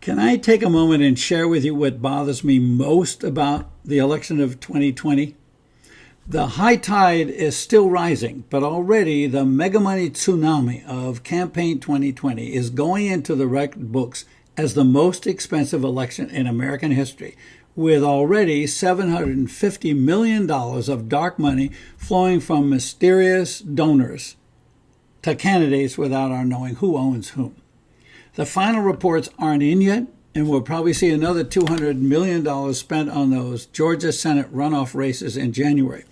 Can I take a moment and share with you what bothers me most about the election of 2020? The high tide is still rising, but already the mega money tsunami of campaign 2020 is going into the record books as the most expensive election in American history, with already $750 million of dark money flowing from mysterious donors to candidates without our knowing who owns whom. The final reports aren't in yet, and we'll probably see another $200 million spent on those Georgia Senate runoff races in January.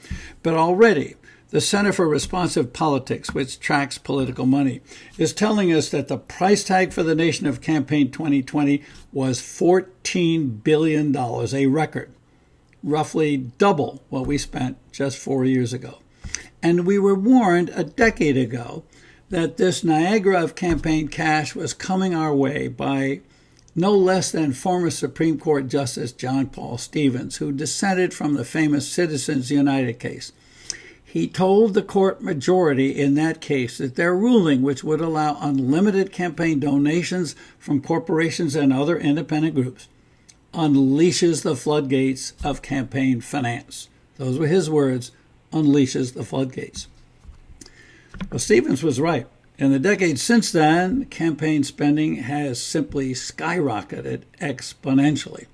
But already, the Center for Responsive Politics, which tracks political money, is telling us that the price tag for the nation of campaign 2020 was $14 billion, a record, roughly double what we spent just 4 years ago. And we were warned a decade ago that this Niagara of campaign cash was coming our way by no less than former Supreme Court Justice John Paul Stevens, who dissented from the famous Citizens United case. He told the court majority in that case that their ruling, which would allow unlimited campaign donations from corporations and other independent groups, unleashes the floodgates of campaign finance. Those were his words, unleashes the floodgates. Well, Stevens was right. In the decades since then, campaign spending has simply skyrocketed exponentially.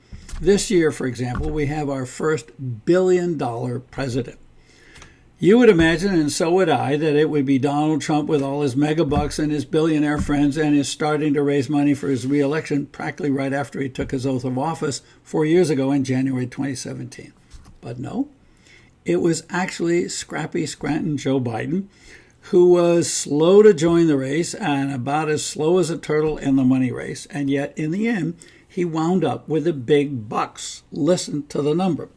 This year, for example, we have our first billion-dollar president. You would imagine, and so would I, that it would be Donald Trump with all his megabucks and his billionaire friends and is starting to raise money for his reelection practically right after he took his oath of office 4 years ago in January 2017. But no, it was actually scrappy Scranton Joe Biden, who was slow to join the race and about as slow as a turtle in the money race. And yet, in the end, he wound up with the big bucks. Listen to the number.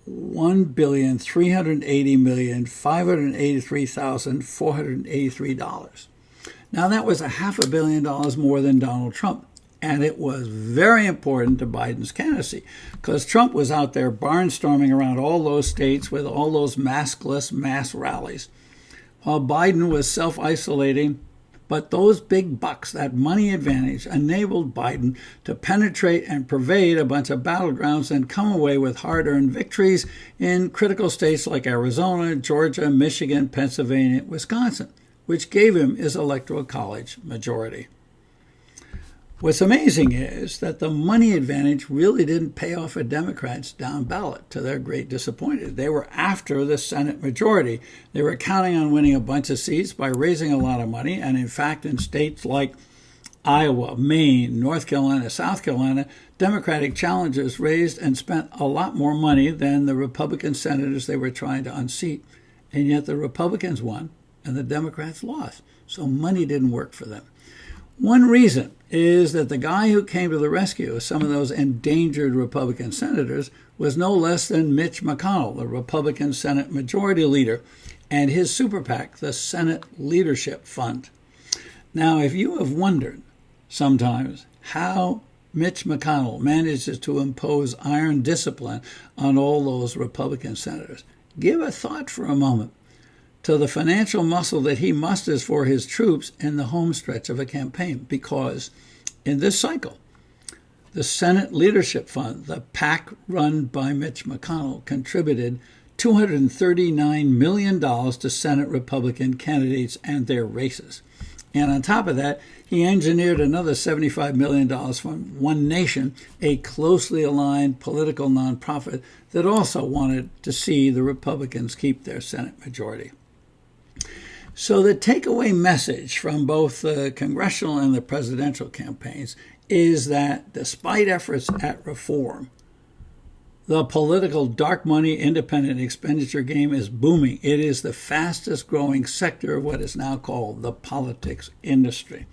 $1,380,583,483. Now, that was $500 million more than Donald Trump. And it was very important to Biden's candidacy because Trump was out there barnstorming around all those states with all those maskless mass rallies, while Biden was self-isolating. But those big bucks, that money advantage, enabled Biden to penetrate and pervade a bunch of battlegrounds and come away with hard-earned victories in critical states like Arizona, Georgia, Michigan, Pennsylvania, Wisconsin, which gave him his electoral college majority. What's amazing is that the money advantage really didn't pay off for Democrats down ballot, to their great disappointment. They were after the Senate majority. They were counting on winning a bunch of seats by raising a lot of money. And in fact, in states like Iowa, Maine, North Carolina, South Carolina, Democratic challengers raised and spent a lot more money than the Republican senators they were trying to unseat. And yet the Republicans won and the Democrats lost. So money didn't work for them. One reason is that the guy who came to the rescue of some of those endangered Republican senators was no less than Mitch McConnell, the Republican Senate Majority Leader, and his super PAC, the Senate Leadership Fund. Now, if you have wondered sometimes how Mitch McConnell manages to impose iron discipline on all those Republican senators, give a thought for a moment to the financial muscle that he musters for his troops in the home stretch of a campaign. Because in this cycle, the Senate Leadership Fund, the PAC run by Mitch McConnell, contributed $239 million to Senate Republican candidates and their races. And on top of that, he engineered another $75 million from One Nation, a closely aligned political nonprofit that also wanted to see the Republicans keep their Senate majority. So the takeaway message from both the congressional and the presidential campaigns is that despite efforts at reform, the political dark money independent expenditure game is booming. It is the fastest growing sector of what is now called the politics industry.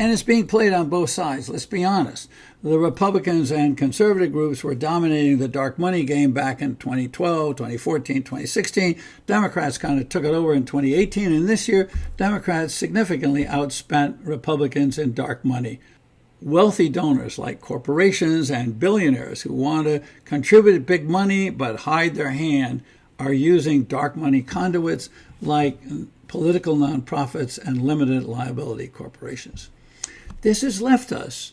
And it's being played on both sides. Let's be honest. The Republicans and conservative groups were dominating the dark money game back in 2012, 2014, 2016. Democrats kind of took it over in 2018. And this year, Democrats significantly outspent Republicans in dark money. Wealthy donors like corporations and billionaires who want to contribute big money but hide their hand are using dark money conduits like political nonprofits and limited liability corporations. This has left us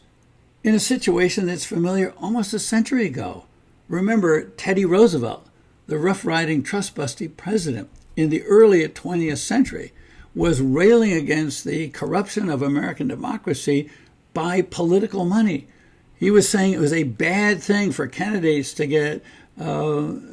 in a situation that's familiar almost a century ago. Remember Teddy Roosevelt, the rough-riding, trust-busting president in the early 20th century, was railing against the corruption of American democracy by political money. He was saying it was a bad thing for candidates to get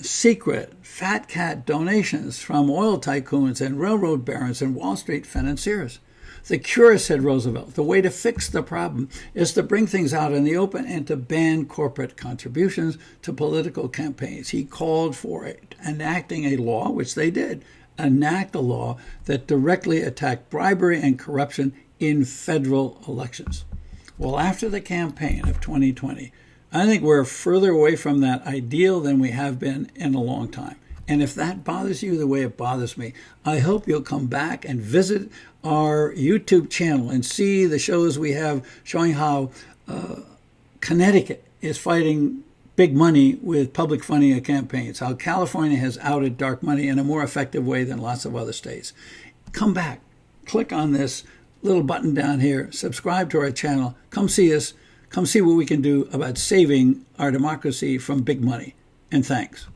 secret fat cat donations from oil tycoons and railroad barons and Wall Street financiers. The cure, said Roosevelt, the way to fix the problem is to bring things out in the open and to ban corporate contributions to political campaigns. He called for it, enacting a law, which they did, enact a law that directly attacked bribery and corruption in federal elections. Well, after the campaign of 2020, I think we're further away from that ideal than we have been in a long time. And if that bothers you the way it bothers me, I hope you'll come back and visit our YouTube channel and see the shows we have showing how Connecticut is fighting big money with public funding of campaigns, how California has outed dark money in a more effective way than lots of other states. Come back, click on this little button down here, subscribe to our channel, come see us, come see what we can do about saving our democracy from big money. And thanks.